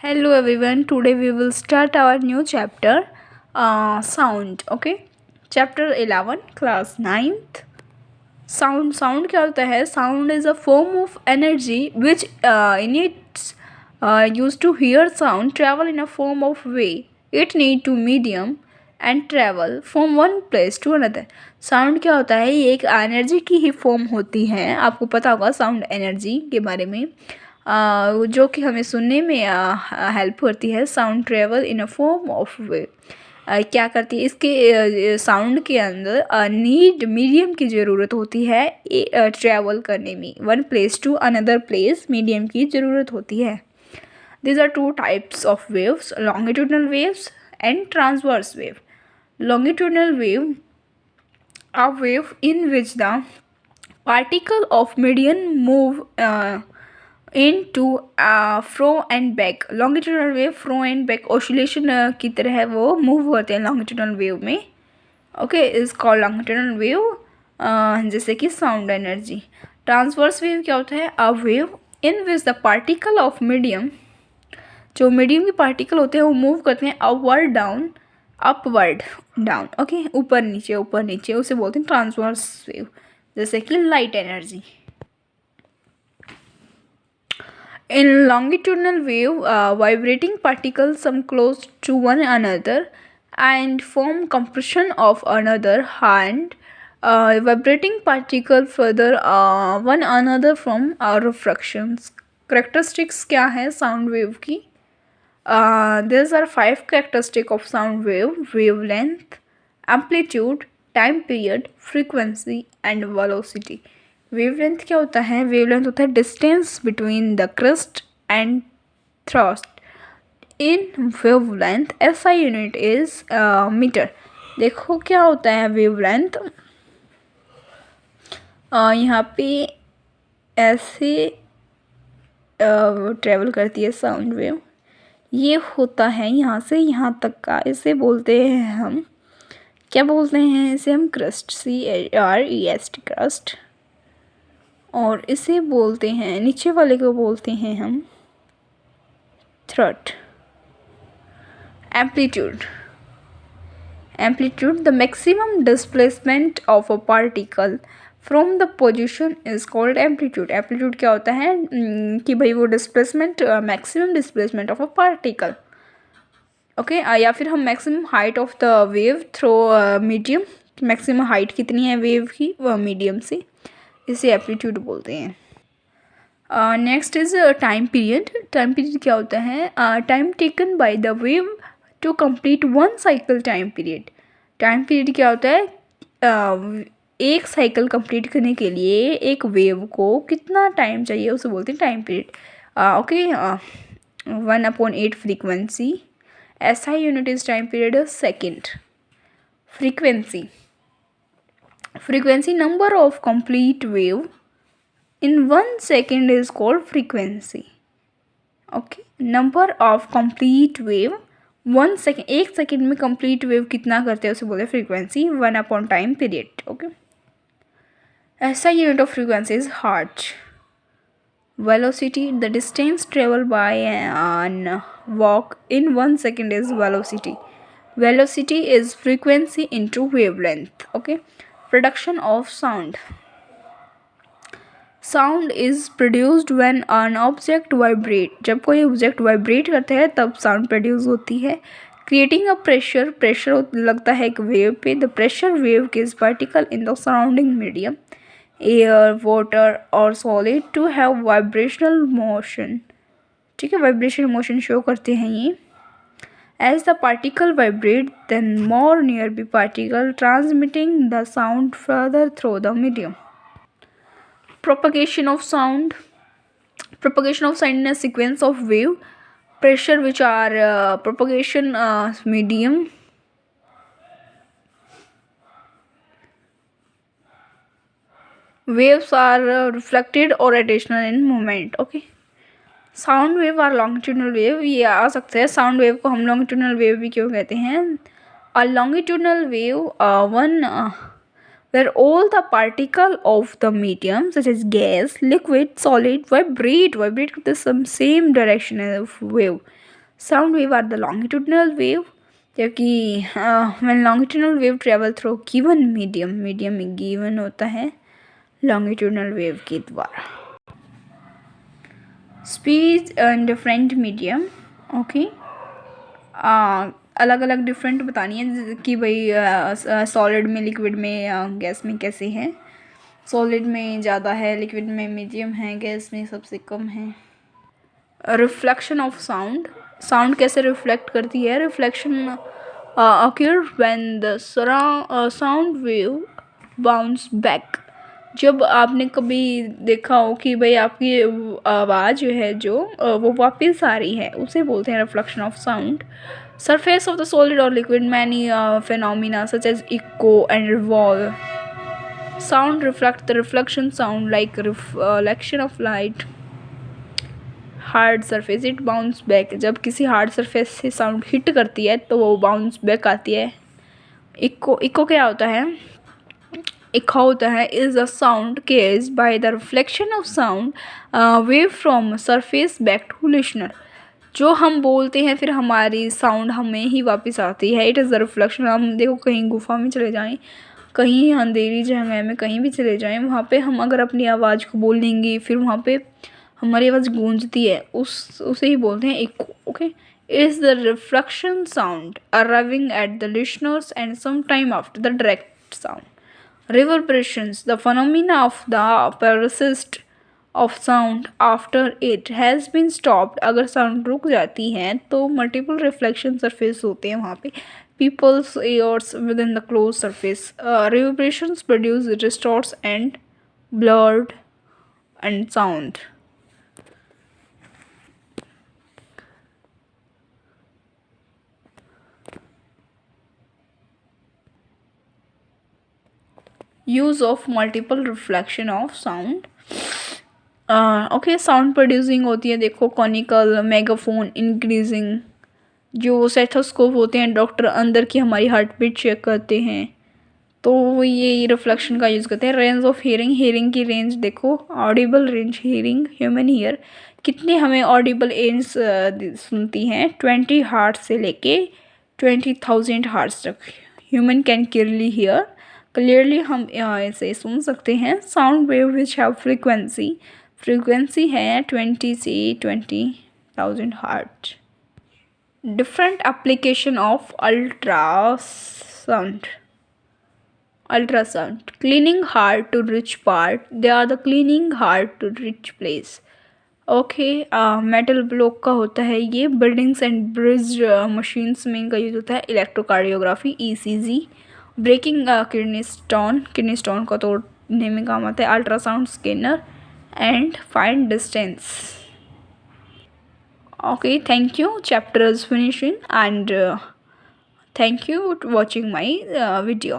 Hello everyone. Today we will start our new chapter, sound. Okay, chapter 11, class 9th. Sound क्या होता है? Sound is a form of energy which needs used to hear sound travel in a form of way. It need to medium and travel from one place to another. Sound क्या होता है? ये एक energy की ही form होती है. आपको पता होगा साउंड एनर्जी के बारे में, जो कि हमें सुनने में हेल्प करती है. Sound travel in a form of वे. क्या करती है? इसके साउंड के अंदर नीड मीडियम की ज़रूरत होती है ट्रैवल करने में. One place to another place medium की ज़रूरत होती है. These are two types of waves, longitudinal waves and transverse wave. Longitudinal wave, a wave in which the particle of medium move into fro and back. Longitudinal wave fro and back oscillation की तरह है, वो move होते हैं longitudinal wave में. Okay, is called longitudinal wave. जैसे कि sound energy. Transverse wave क्या होता है? A wave in which the particle of medium, जो मीडियम के पार्टिकल होते हैं वो मूव करते हैं upward down, upward down. Okay, ऊपर नीचे, उसे बोलते हैं ट्रांसवर्स वेव. जैसे कि light energy. In longitudinal wave, vibrating particles come close to one another and form compression of another hand. Vibrating particle further one another from refractions. Characteristics क्या है sound wave की? These are 5 characteristics of sound wave: wavelength, amplitude, time period, frequency and velocity. Wavelength क्या होता है? Wavelength होता है distance between the crest and thrust. In wavelength SI unit is metre. देखो क्या होता है वेवलेंथ. यहाँ पे ऐसे ट्रेवल करती है साउंड वेव. ये होता है यहाँ से यहाँ तक का. इसे बोलते हैं हम, क्या बोलते हैं इसे? हम क्रस्ट, CREST, क्रस्ट. और इसे बोलते हैं, नीचे वाले को बोलते हैं हम trough. Amplitude. The maximum displacement of a particle from the position is called amplitude. Amplitude क्या होता है? कि भाई वो displacement, maximum displacement of a particle. Okay, या फिर हम maximum height of the wave through medium. Maximum height कितनी है वेव की मीडियम से, इसे एम्पलीट्यूड बोलते हैं. Next is time period. Time period क्या होता है? Time taken by the wave to complete one cycle. Time period. Time period क्या होता है? एक साइकिल कंप्लीट करने के लिए एक वेव को कितना टाइम चाहिए उसे बोलते हैं time period. Okay, 1/8 frequency. SI unit is time period second. Frequency, number of complete wave in 1 second is called frequency. Okay, number of complete wave 1 second, 1 second में complete wave कितना करते हैं उसे बोलते हैं frequency. 1/time period. Okay, SI unit of frequency is hertz. Velocity, the distance traveled by an walk in 1 second is velocity. Velocity is frequency into wavelength. Okay, production of sound. Sound is produced when an object vibrate. जब कोई object vibrate करता है तब sound produce होती है. Creating a pressure लगता है एक वेव पे. The pressure wave gives particle in the surrounding medium, air, water और solid to have vibrational motion. ठीक है, वाइब्रेशनल मोशन शो करते हैं ये. As the particle vibrate, then more nearby particle transmitting the sound further through the medium. Propagation of sound. Propagation of sound in a sequence of wave pressure which are propagation medium. Waves are reflected or rotational in movement. Okay. Sound wave और longitudinal wave ये आ सकते हैं. Sound wave को हम longitudinal wave भी क्यों कहते हैं? A longitudinal wave one where all the particle of the medium such as gas, liquid, solid vibrate with the same direction of wave. Sound wave are the longitudinal wave, जबकि when longitudinal wave travel through given medium में given होता है longitudinal wave के द्वारा. Speed and different medium. Okay अलग अलग different बतानी है कि भाई सॉलिड में, लिक्विड में, गैस में कैसे है. सॉलिड में ज़्यादा है, लिक्विड में मीडियम है, गैस में सबसे कम है. Reflection of sound. साउंड कैसे रिफ्लेक्ट करती है? Reflection occur when the sound wave bounce back. जब आपने कभी देखा हो कि भाई आपकी आवाज़ जो है वो वापस आ रही है, उसे बोलते हैं reflection of sound. Surface of the solid और liquid, many phenomena such as echo and revolve. Sound reflect the reflection sound like reflection of light. Hard surface, it bounce back. जब किसी हार्ड सरफेस से sound hit करती है तो वो bounce back आती है. इको क्या होता है? इको होता है is a sound caused by the reflection of sound wave from surface back to listener. जो हम बोलते हैं फिर हमारी साउंड हमें ही वापस आती है. It is the reflection. हम देखो कहीं गुफा में चले जाएं, कहीं अंधेरी जगह में कहीं भी चले जाएं, वहाँ पे हम अगर अपनी आवाज़ को बोल देंगे फिर वहाँ पे हमारी आवाज़ गूंजती है, उसे ही बोलते हैं echo. Okay. Is the reflection sound arriving at the listeners and some time after the direct sound. Reverberations, the phenomena of the persist of sound after it has been stopped. अगर साउंड रुक जाती है तो multiple reflection surface होते हैं वहाँ पे. People's ears within the closed surface. Reverberations produce distorts and blurred and sound. Use of multiple reflection of sound. Okay. Sound producing होती है देखो कॉनिकल, मेगाफोन, इंक्रीजिंग. जो सेथोस्कोप होते हैं, डॉक्टर अंदर की हमारी हार्ट बीट चेक करते हैं तो ये रिफ्लेक्शन का यूज़ करते हैं. Range of hearing. हियरिंग की रेंज देखो, Audible range hearing human ear कितने हमें ऑडिबल रेंज सुनती हैं 20 हार्ट्स से लेके 20,000 हार्ट्स तक. Human can clearly here. Clearly हम इसे सुन सकते हैं. Sound wave which have frequency है 20 से 20,000 heart. Different application of ultrasound. Cleaning hard to reach part. They are the cleaning hard to reach place. Okay. Metal block का होता है ये. बिल्डिंग्स एंड ब्रिज मशीन्स में इनका यूज होता है. Electrocardiography, ECG. Breaking kidney stone को तोड़ने में काम आता है. Ultrasound scanner and find distance. Okay. Thank you. Chapter is finishing and thank you for watching my video.